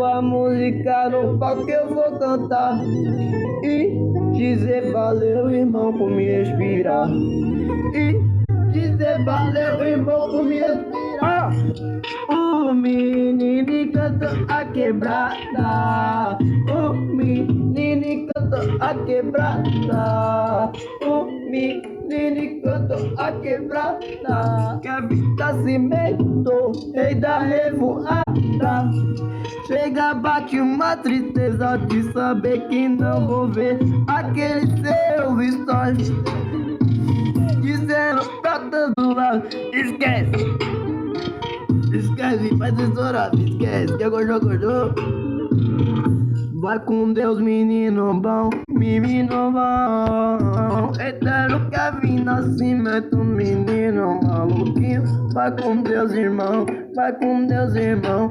sua música no palco eu vou cantar e dizer valeu, irmão, por me inspirar. E dizer valeu, irmão, por me inspirar. O menino canta a quebrada. O menino canta a quebrada. O menino canta a quebrada. Kevin Nascimento, rei da revoada. Chega, bate uma tristeza de saber que não vou ver aquele seu story dizendo pra todo lado. Esquece, esquece, faz tesoura, esquece que acordou. Vai com Deus, menino bom, menino bom. Eterno Kevin Nascimento, menino maluquinho. Vai com Deus, irmão, vai com Deus, irmão.